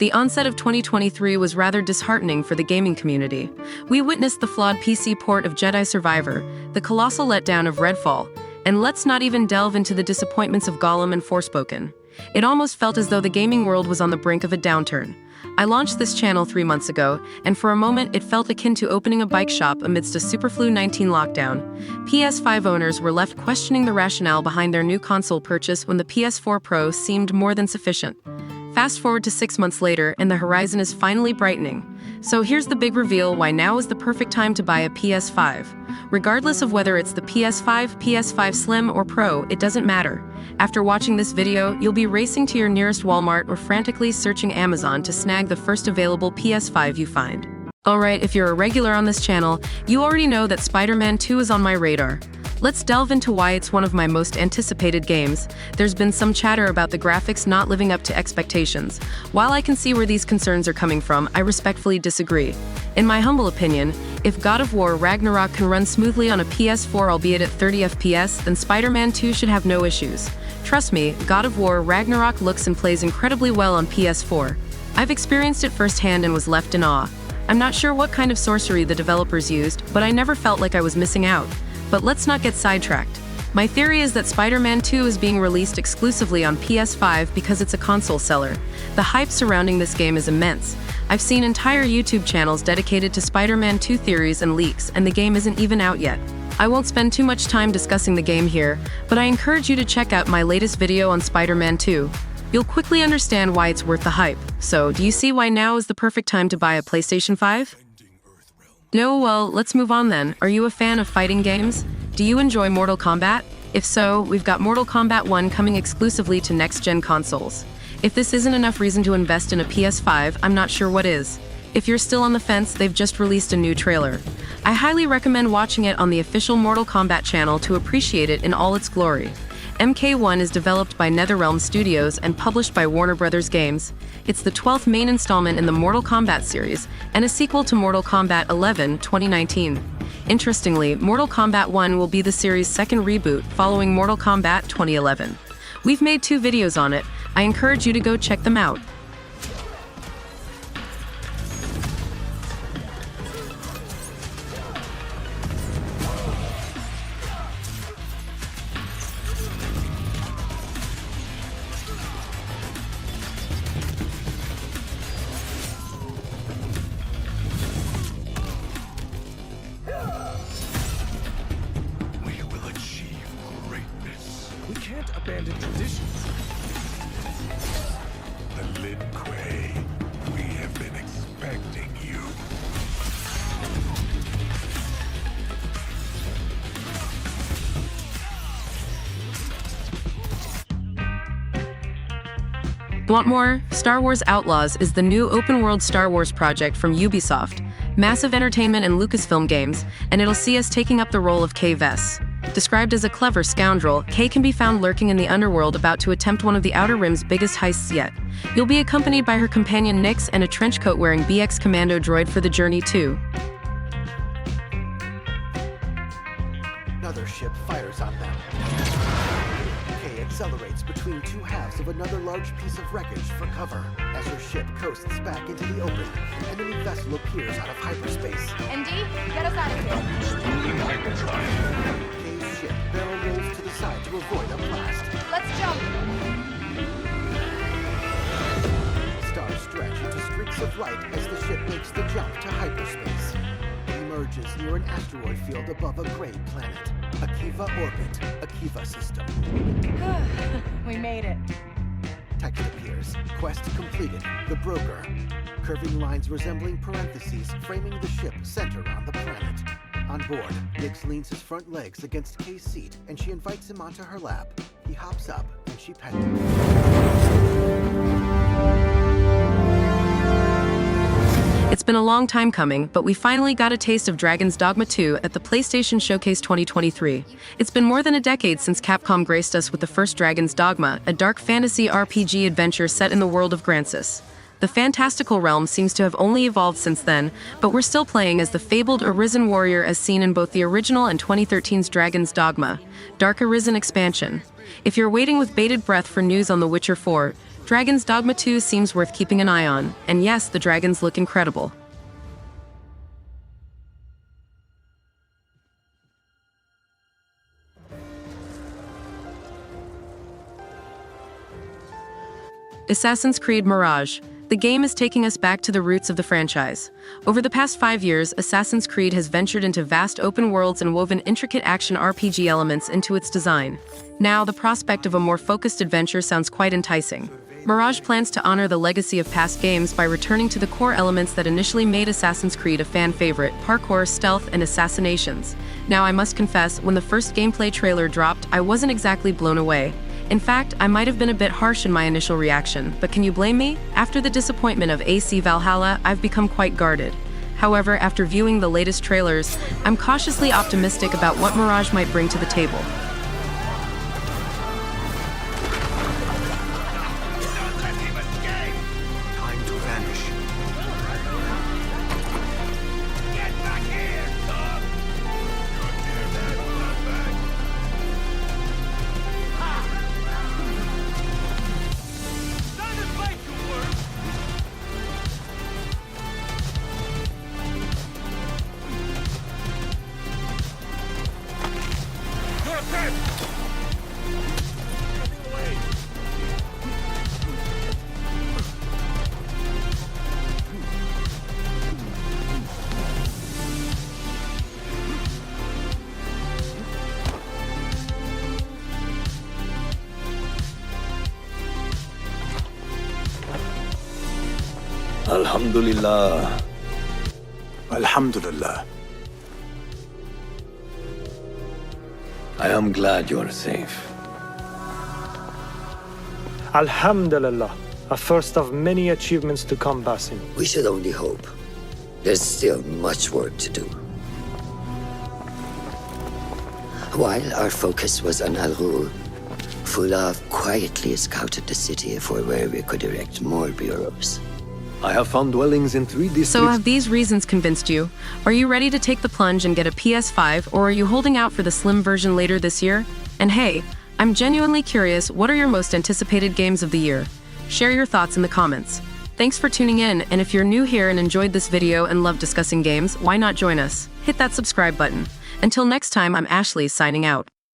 The onset of 2023 was rather disheartening for the gaming community. We witnessed the flawed PC port of Jedi Survivor, the colossal letdown of Redfall, and let's not even delve into the disappointments of Gollum and Forspoken. It almost felt as though the gaming world was on the brink of a downturn. I launched this channel 3 months ago, and for a moment it felt akin to opening a bike shop amidst a Superflu-19 lockdown. PS5 owners were left questioning the rationale behind their new console purchase when the PS4 Pro seemed more than sufficient. Fast forward to 6 months later, and the horizon is finally brightening. So here's the big reveal why now is the perfect time to buy a PS5. Regardless of whether it's the PS5, PS5 Slim, or Pro, it doesn't matter. After watching this video, you'll be racing to your nearest Walmart or frantically searching Amazon to snag the first available PS5 you find. Alright, if you're a regular on this channel, you already know that Spider-Man 2 is on my radar. Let's delve into why it's one of my most anticipated games. There's been some chatter about the graphics not living up to expectations. While I can see where these concerns are coming from, I respectfully disagree. In my humble opinion, if God of War Ragnarok can run smoothly on a PS4 albeit at 30 FPS, then Spider-Man 2 should have no issues. Trust me, God of War Ragnarok looks and plays incredibly well on PS4. I've experienced it firsthand and was left in awe. I'm not sure what kind of sorcery the developers used, but I never felt like I was missing out. But let's not get sidetracked. My theory is that Spider-Man 2 is being released exclusively on PS5 because it's a console seller. The hype surrounding this game is immense. I've seen entire YouTube channels dedicated to Spider-Man 2 theories and leaks, and the game isn't even out yet. I won't spend too much time discussing the game here, but I encourage you to check out my latest video on Spider-Man 2. You'll quickly understand why it's worth the hype. So, do you see why now is the perfect time to buy a PlayStation 5? No, well, let's move on then. Are you a fan of fighting games? Do you enjoy Mortal Kombat? If so, we've got Mortal Kombat 1 coming exclusively to next-gen consoles. If this isn't enough reason to invest in a PS5, I'm not sure what is. If you're still on the fence, they've just released a new trailer. I highly recommend watching it on the official Mortal Kombat channel to appreciate it in all its glory. MK1 is developed by NetherRealm Studios and published by Warner Bros. Games. It's the 12th main installment in the Mortal Kombat series, and a sequel to Mortal Kombat 11, 2019. Interestingly, Mortal Kombat 1 will be the series' second reboot following Mortal Kombat 2011. We've made 2 videos on it. I encourage you to go check them out. We can't abandon traditions. The Lin Kuei, we have been expecting you. Want more? Star Wars Outlaws is the new open-world Star Wars project from Ubisoft, Massive Entertainment and Lucasfilm Games, and it'll see us taking up the role of Kay Vess. Described as a clever scoundrel, Kay can be found lurking in the underworld about to attempt one of the Outer Rim's biggest heists yet. You'll be accompanied by her companion Nyx and a trenchcoat-wearing BX Commando droid for the journey too. Another ship fires on them. Kay accelerates between 2 halves of another large piece of wreckage for cover. As her ship coasts back into the open, an enemy vessel appears out of hyperspace. ND, get us out of here. Kay's ship barrel rolls to the side to avoid a blast. Let's jump. Stars stretch into streaks of light as the ship makes the jump to hyperspace. It emerges near an asteroid field above a gray planet. Akiva orbit, Akiva system. We made it. Text appears. Quest completed. The broker. Curving lines resembling parentheses framing the ship center on the planet. On board, Nyx leans his front legs against Kay's seat and she invites him onto her lap. He hops up and she pets him. It's been a long time coming, but we finally got a taste of Dragon's Dogma 2 at the PlayStation Showcase 2023. It's been more than a decade since Capcom graced us with the first Dragon's Dogma, a dark fantasy RPG adventure set in the world of Grancis. The fantastical realm seems to have only evolved since then, but we're still playing as the fabled Arisen warrior as seen in both the original and 2013's Dragon's Dogma, Dark Arisen expansion. If you're waiting with bated breath for news on The Witcher 4, Dragon's Dogma 2 seems worth keeping an eye on, and yes, the dragons look incredible. Assassin's Creed Mirage. The game is taking us back to the roots of the franchise. Over the past 5 years, Assassin's Creed has ventured into vast open worlds and woven intricate action RPG elements into its design. Now, the prospect of a more focused adventure sounds quite enticing. Mirage plans to honor the legacy of past games by returning to the core elements that initially made Assassin's Creed a fan favorite: parkour, stealth, and assassinations. Now, I must confess, when the first gameplay trailer dropped, I wasn't exactly blown away. In fact, I might have been a bit harsh in my initial reaction, but can you blame me? After the disappointment of AC Valhalla, I've become quite guarded. However, after viewing the latest trailers, I'm cautiously optimistic about what Mirage might bring to the table. Time to vanish. Get back here, Tom! Time to fight, you worm! You're a pet! Getting away! Alhamdulillah. Alhamdulillah. I am glad you're safe. Alhamdulillah, a first of many achievements to come, Basim. We should only hope. There's still much work to do. While our focus was on Al Ghul, Fulav quietly scouted the city for where we could erect more bureaus. I have found dwellings in 3 districts. So have these reasons convinced you? Are you ready to take the plunge and get a PS5, or are you holding out for the slim version later this year? And hey, I'm genuinely curious, what are your most anticipated games of the year? Share your thoughts in the comments. Thanks for tuning in, and if you're new here and enjoyed this video and love discussing games, why not join us? Hit that subscribe button. Until next time, I'm Ashley signing out.